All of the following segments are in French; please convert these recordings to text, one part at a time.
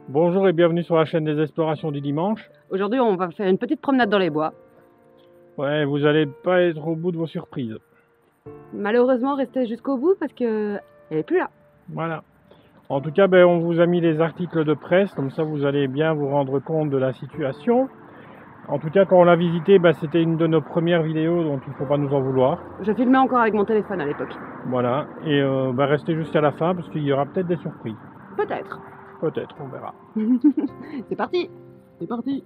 Bonjour et bienvenue sur la chaîne des explorations du dimanche. Aujourd'hui, on va faire une petite promenade dans les bois. Ouais, vous allez pas être au bout de vos surprises. Malheureusement, restez jusqu'au bout parce que elle est plus là. Voilà. En tout cas, on vous a mis les articles de presse, comme ça vous allez bien vous rendre compte de la situation. En tout cas, quand on l'a visité, c'était une de nos premières vidéos, donc il ne faut pas nous en vouloir. Je filmais encore avec mon téléphone à l'époque. Voilà. Et restez jusqu'à la fin parce qu'il y aura peut-être des surprises. Peut-être. Peut-être, on verra. C'est parti. C'est parti.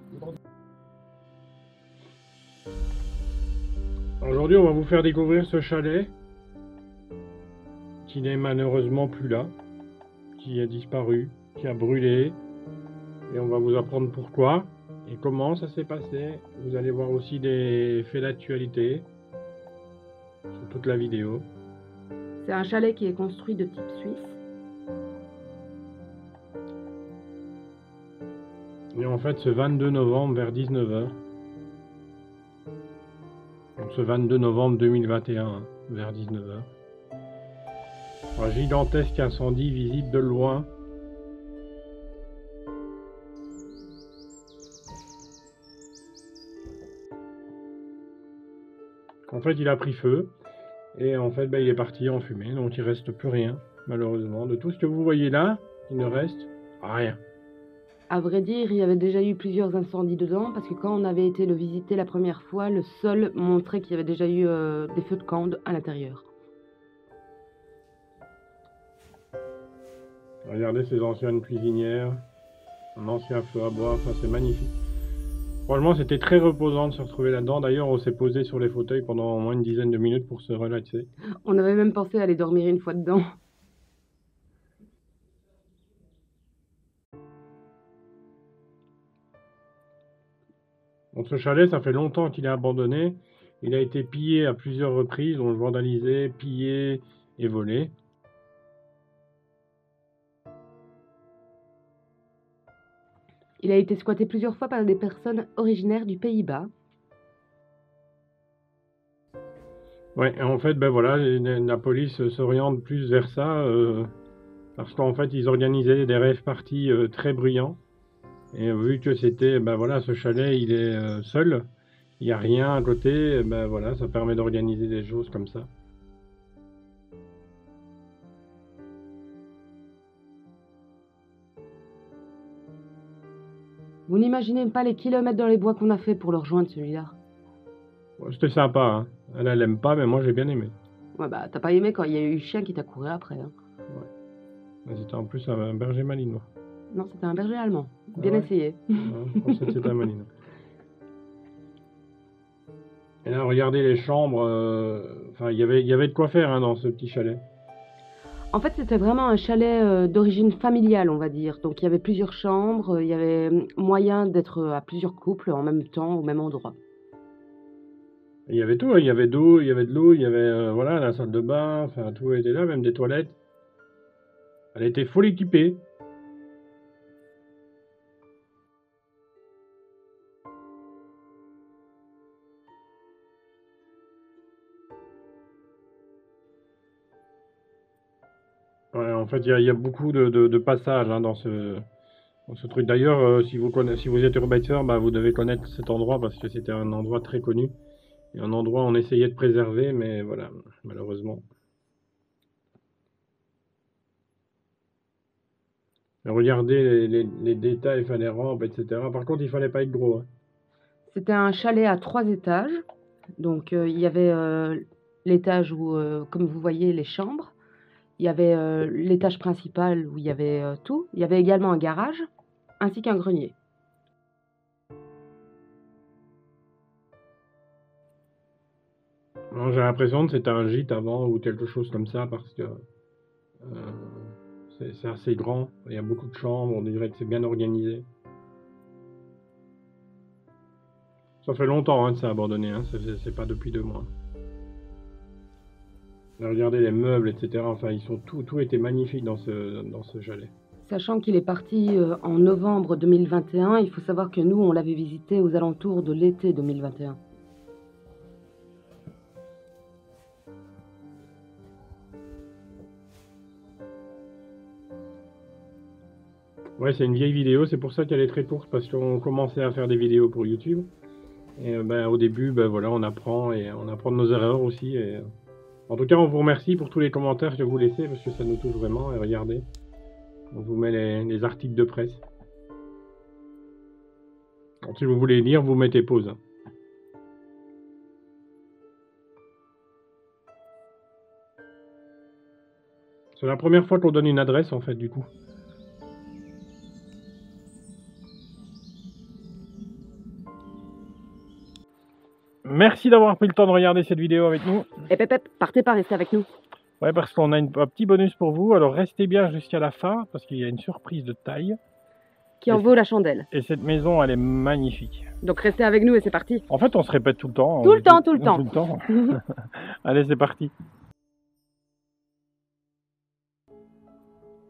Aujourd'hui, on va vous faire découvrir ce chalet qui n'est malheureusement plus là, qui a disparu, qui a brûlé. Et on va vous apprendre pourquoi et comment ça s'est passé. Vous allez voir aussi des faits d'actualité sur toute la vidéo. C'est un chalet qui est construit de type suisse. Et en fait, ce 22 novembre vers 19 h, donc ce 22 novembre 2021 vers 19 h, un gigantesque incendie visible de loin. En fait, il a pris feu et en fait, il est parti en fumée, donc il reste plus rien, malheureusement. De tout ce que vous voyez là, il ne reste rien. À vrai dire, il y avait déjà eu plusieurs incendies dedans parce que quand on avait été le visiter la première fois, le sol montrait qu'il y avait déjà eu des feux de camp à l'intérieur. Regardez ces anciennes cuisinières, un ancien feu à bois, enfin c'est magnifique. Franchement, c'était très reposant de se retrouver là-dedans. D'ailleurs, on s'est posé sur les fauteuils pendant au moins une dizaine de minutes pour se relaxer. On avait même pensé à aller dormir une fois dedans. Donc ce chalet, ça fait longtemps qu'il est abandonné. Il a été pillé à plusieurs reprises, donc vandalisé, pillé et volé. Il a été squatté plusieurs fois par des personnes originaires du Pays-Bas. Ouais, et en fait, voilà, la police s'oriente plus vers ça, parce qu'en fait, ils organisaient des rave parties très bruyants. Et vu que c'était, voilà, ce chalet, il est seul, il n'y a rien à côté, voilà, ça permet d'organiser des choses comme ça. Vous n'imaginez pas les kilomètres dans les bois qu'on a fait pour le rejoindre celui-là. Ouais, c'était sympa, hein. Elle aime pas, mais moi j'ai bien aimé. Ouais, t'as pas aimé quand il y a eu le chien qui t'a couru après. Hein. Ouais. C'était en plus un berger malinois. Non, c'était un berger allemand. Ah Bien ouais. essayé. Ouais, je pensais que c'était un malinois. Et là, regardez les chambres. Enfin, il y avait de quoi faire hein, dans ce petit chalet. En fait, c'était vraiment un chalet d'origine familiale, on va dire. Donc, il y avait plusieurs chambres, il y avait moyen d'être à plusieurs couples en même temps, au même endroit. Et il y avait tout, hein. Il y avait d'eau, il y avait de l'eau, il y avait voilà, la salle de bain, enfin tout était là, même des toilettes. Elle était full équipée. Ouais, en fait, il y a beaucoup de passages hein, dans ce truc. D'ailleurs, si vous êtes urbaniseur, vous devez connaître cet endroit parce que c'était un endroit très connu. Et un endroit où on essayait de préserver, mais voilà, malheureusement. Regardez les détails, enfin, les rampes, etc. Par contre, il fallait pas être gros. Hein. C'était un chalet à 3 étages. Donc, il y avait l'étage où, comme vous voyez, les chambres. Il y avait l'étage principal où il y avait tout. Il y avait également un garage ainsi qu'un grenier. J'ai l'impression que c'était un gîte avant ou quelque chose comme ça parce que c'est assez grand. Il y a beaucoup de chambres, on dirait que c'est bien organisé. Ça fait longtemps hein, que c'est abandonné, hein. C'est pas depuis 2 mois. Regardez les meubles, etc. Enfin, tout était magnifique dans ce chalet. Sachant qu'il est parti en novembre 2021, il faut savoir que nous, on l'avait visité aux alentours de l'été 2021. Ouais, c'est une vieille vidéo, c'est pour ça qu'elle est très courte, parce qu'on commençait à faire des vidéos pour YouTube. Et au début, voilà, on apprend de nos erreurs aussi. En tout cas, on vous remercie pour tous les commentaires que vous laissez, parce que ça nous touche vraiment. Et regardez, on vous met les articles de presse. Donc, si vous voulez lire, vous mettez pause. C'est la première fois qu'on donne une adresse, en fait, du coup. Merci d'avoir pris le temps de regarder cette vidéo avec nous. Et partez pas, restez avec nous. Ouais, parce qu'on a un petit bonus pour vous. Alors, restez bien jusqu'à la fin, parce qu'il y a une surprise de taille. Qui en vaut la chandelle. Et cette maison, elle est magnifique. Donc restez avec nous et c'est parti. En fait, on se répète tout le temps. Tout le temps. Tout le temps. Allez, c'est parti.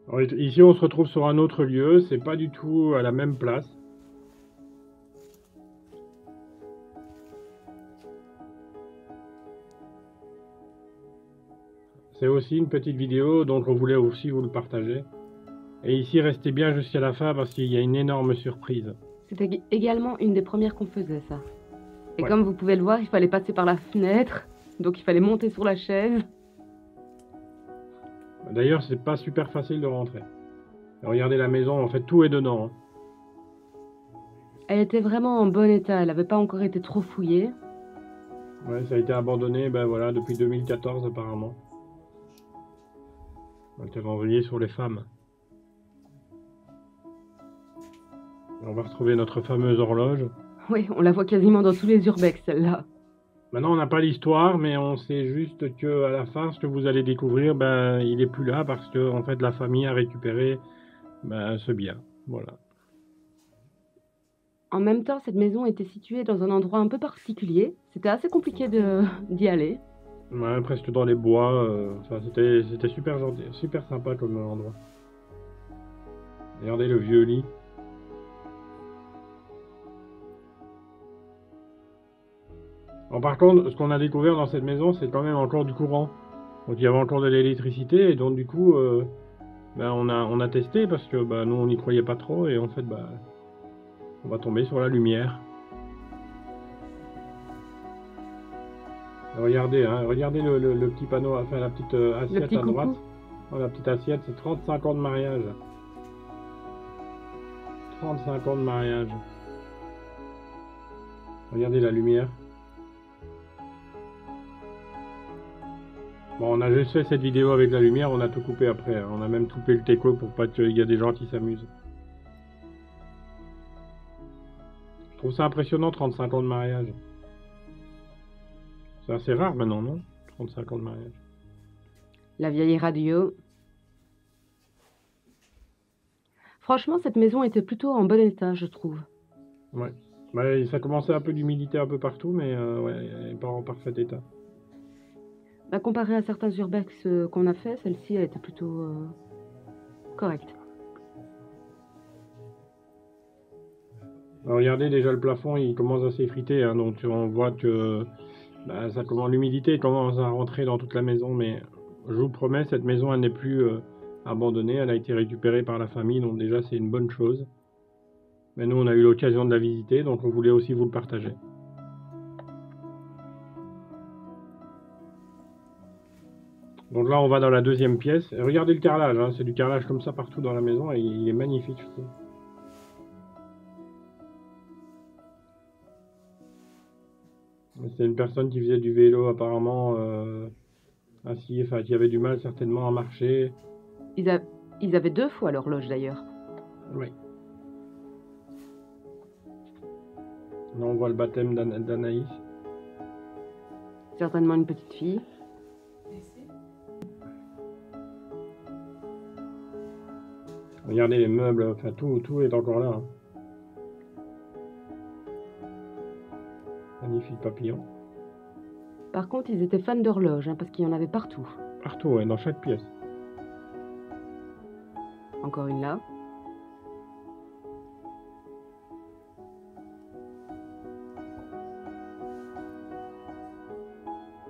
Alors, ici, on se retrouve sur un autre lieu. C'est pas du tout à la même place. C'est aussi une petite vidéo, donc on voulait aussi vous le partager. Et ici, restez bien jusqu'à la fin parce qu'il y a une énorme surprise. C'était également une des premières qu'on faisait, ça. Et Ouais. comme vous pouvez le voir, il fallait passer par la fenêtre, donc il fallait monter sur la chaise. D'ailleurs, c'est pas super facile de rentrer. Regardez la maison, en fait, tout est dedans. Hein. Elle était vraiment en bon état, elle n'avait pas encore été trop fouillée. Ouais, ça a été abandonné, voilà, depuis 2014 apparemment. Un calendrier sur les femmes. On va retrouver notre fameuse horloge. Oui, on la voit quasiment dans tous les urbex, celle-là. Maintenant, on n'a pas l'histoire, mais on sait juste que à la fin, ce que vous allez découvrir, il est plus là parce que en fait, la famille a récupéré ce bien. Voilà. En même temps, cette maison était située dans un endroit un peu particulier. C'était assez compliqué d'y aller. Ouais, presque dans les bois. C'était super gentil, super sympa comme endroit. Regardez le vieux lit. Alors, par contre, ce qu'on a découvert dans cette maison, c'est quand même encore du courant. Donc il y avait encore de l'électricité et donc du coup, on a testé parce que nous on n'y croyait pas trop et en fait on va tomber sur la lumière. Regardez, hein, regardez le petit panneau, enfin la petite assiette à droite. Oh, la petite assiette, c'est 35 ans de mariage. 35 ans de mariage. Regardez la lumière. Bon, on a juste fait cette vidéo avec la lumière, on a tout coupé après. Hein. On a même coupé le teco pour pas qu'il y ait des gens qui s'amusent. Je trouve ça impressionnant, 35 ans de mariage. C'est assez rare maintenant, non? 35 ans de mariage. La vieille radio. Franchement, cette maison était plutôt en bon état, je trouve. Ouais. Ça commençait un peu d'humidité un peu partout, mais ouais, elle n'est pas en parfait état. Comparé à certains urbex qu'on a fait, celle-ci elle était plutôt correcte. Alors, regardez déjà le plafond, il commence à s'effriter, hein, donc on voit que l'humidité commence à rentrer dans toute la maison, mais je vous promets, cette maison elle n'est plus abandonnée, elle a été récupérée par la famille, donc déjà c'est une bonne chose. Mais nous on a eu l'occasion de la visiter, donc on voulait aussi vous le partager. Donc là on va dans la deuxième pièce, et regardez le carrelage, hein, c'est du carrelage comme ça partout dans la maison, et il est magnifique je trouve. C'est une personne qui faisait du vélo apparemment assis, enfin qui avait du mal certainement à marcher. Ils avaient 2 fois l'horloge d'ailleurs. Oui. Là on voit le baptême d'Anaïs. Certainement une petite fille. Regardez les meubles, enfin tout est encore là. Hein. Magnifique papillon. Par contre, ils étaient fans d'horloges, hein, parce qu'il y en avait partout. Partout, ouais, dans chaque pièce. Encore une là.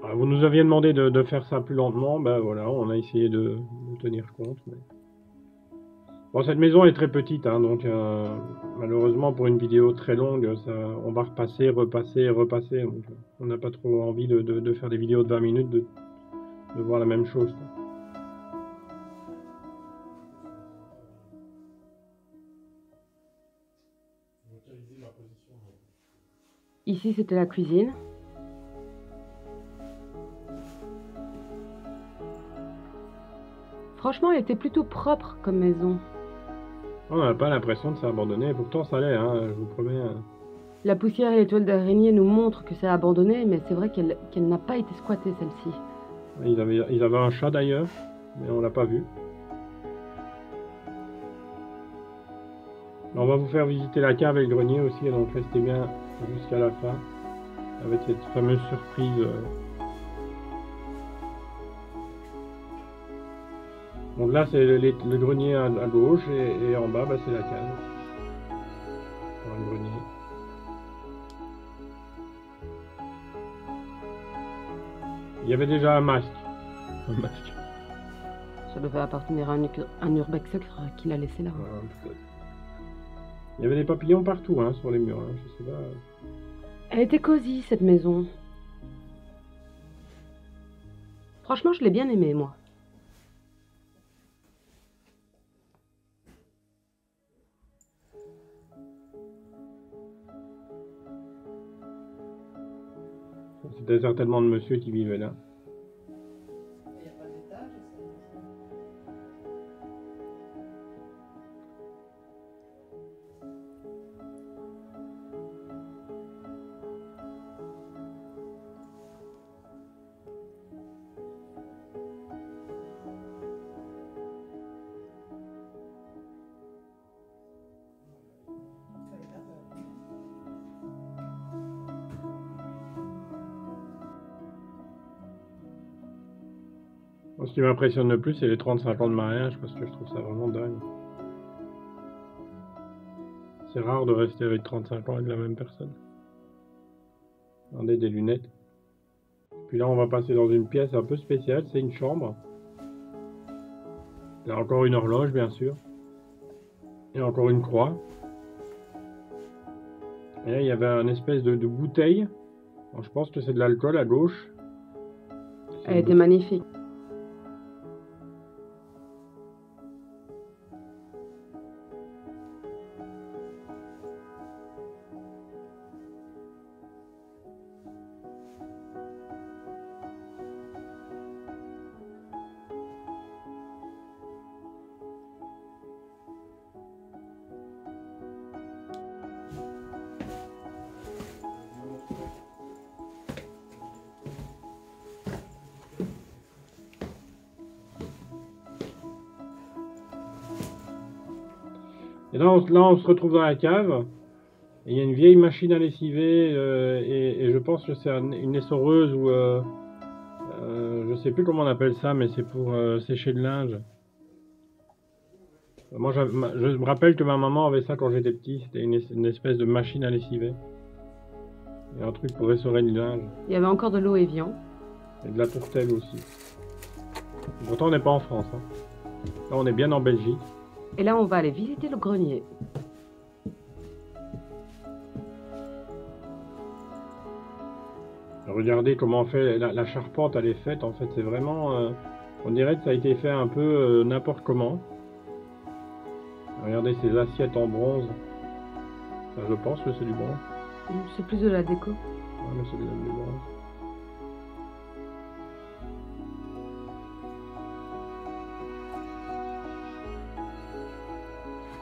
Alors, vous nous aviez demandé de faire ça plus lentement, voilà, on a essayé de tenir compte. Mais... Bon, cette maison est très petite, hein, donc malheureusement pour une vidéo très longue, on va repasser, repasser, repasser. Donc, on n'a pas trop envie de faire des vidéos de 20 minutes, de voir la même chose, quoi. Ici, c'était la cuisine. Franchement, elle était plutôt propre comme maison. On n'a pas l'impression de s'abandonner, pourtant ça l'est, hein, je vous promets. La poussière et les toiles d'araignée nous montrent que c'est abandonné, mais c'est vrai qu'elle n'a pas été squattée, celle-ci. Ils avaient un chat d'ailleurs, mais on l'a pas vu. On va vous faire visiter la cave et le grenier aussi, donc restez bien jusqu'à la fin, avec cette fameuse surprise. Donc là c'est le grenier à gauche, et en bas bah, c'est la cave. Dans le grenier. Il y avait déjà un masque. Un masque. Ça devait appartenir à un urbexer qu'il a laissé là. Voilà, il y avait des papillons partout, hein, sur les murs, hein, je sais pas. Elle était cosy, cette maison. Franchement, je l'ai bien aimée, moi. C'était certainement le monsieur qui vivait là. Ce qui m'impressionne le plus, c'est les 35 ans de mariage, parce que je trouve ça vraiment dingue. C'est rare de rester avec 35 ans avec la même personne. Regardez, des lunettes. Puis là, on va passer dans une pièce un peu spéciale, c'est une chambre. Il y a encore une horloge, bien sûr. Et encore une croix. Et là, il y avait un espèce de bouteille. Alors, je pense que c'est de l'alcool à gauche. Elle était magnifique. Et là, on se retrouve dans la cave. Et il y a une vieille machine à lessiver. Et je pense que c'est une essoreuse ou... je sais plus comment on appelle ça, mais c'est pour sécher le linge. Moi, je me rappelle que ma maman avait ça quand j'étais petit. C'était une espèce de machine à lessiver. Et un truc pour essorer le linge. Il y avait encore de l'eau Evian. Et de la tourtelle aussi. Pourtant, on n'est pas en France, hein. Là, on est bien en Belgique. Et là, on va aller visiter le grenier. Regardez comment on fait la charpente, elle est faite. En fait, c'est vraiment... on dirait que ça a été fait un peu n'importe comment. Regardez ces assiettes en bronze. Ça, je pense que c'est du bronze. C'est plus de la déco. Ah, mais c'est du bronze.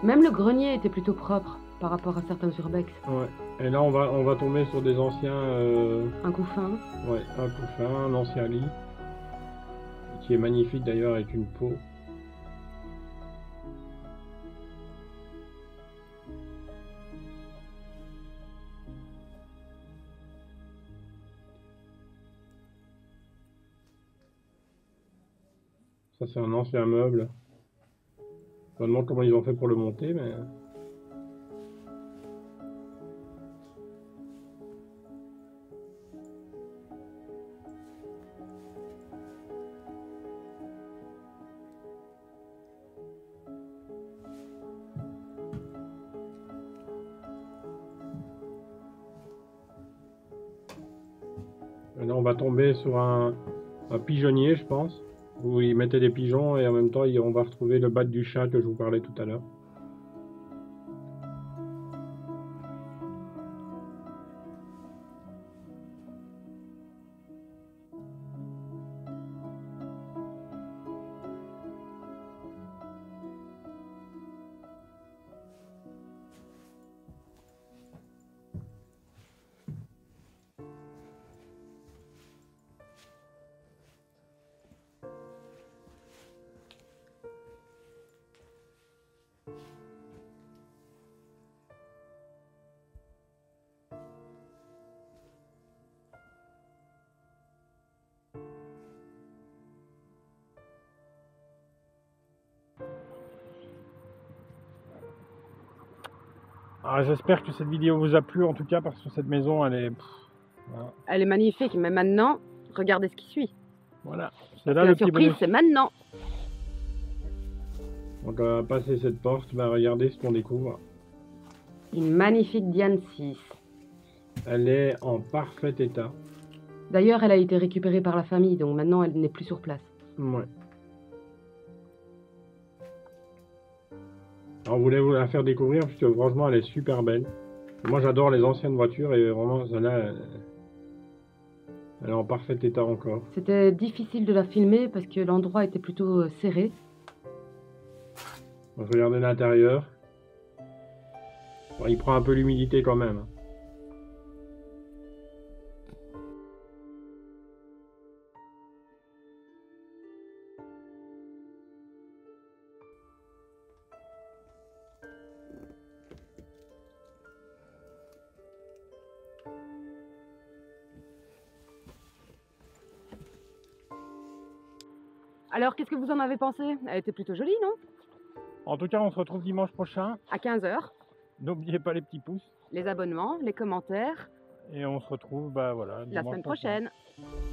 Même le grenier était plutôt propre par rapport à certains urbex. Ouais. Et là, on va tomber sur des anciens... Un couffin. Ouais, un couffin, un ancien lit. Qui est magnifique d'ailleurs avec une peau. Ça, c'est un ancien meuble. Je me demande comment ils ont fait pour le monter, mais... Là, on va tomber sur un pigeonnier, je pense, où ils mettaient des pigeons et en même temps, on va retrouver le bat du chat que je vous parlais tout à l'heure. Ah, j'espère que cette vidéo vous a plu en tout cas parce que cette maison elle est... voilà. Elle est magnifique, mais maintenant, regardez ce qui suit. Voilà, c'est là La le petit surprise, bonus. c'est maintenant. Donc on va passer cette porte, regardez ce qu'on découvre. Une magnifique Diane 6. Elle est en parfait état. D'ailleurs, elle a été récupérée par la famille, donc maintenant elle n'est plus sur place. Ouais. Alors, on voulait vous la faire découvrir parce que franchement elle est super belle. Moi j'adore les anciennes voitures et vraiment celle-là, elle est en parfait état encore. C'était difficile de la filmer parce que l'endroit était plutôt serré. Donc, regardez l'intérieur. Bon, il prend un peu l'humidité quand même. Alors, qu'est-ce que vous en avez pensé? Elle était plutôt jolie, non? En tout cas, on se retrouve dimanche prochain. À 15 h. N'oubliez pas les petits pouces. Les abonnements, les commentaires. Et on se retrouve, voilà, La dimanche semaine prochain. prochaine.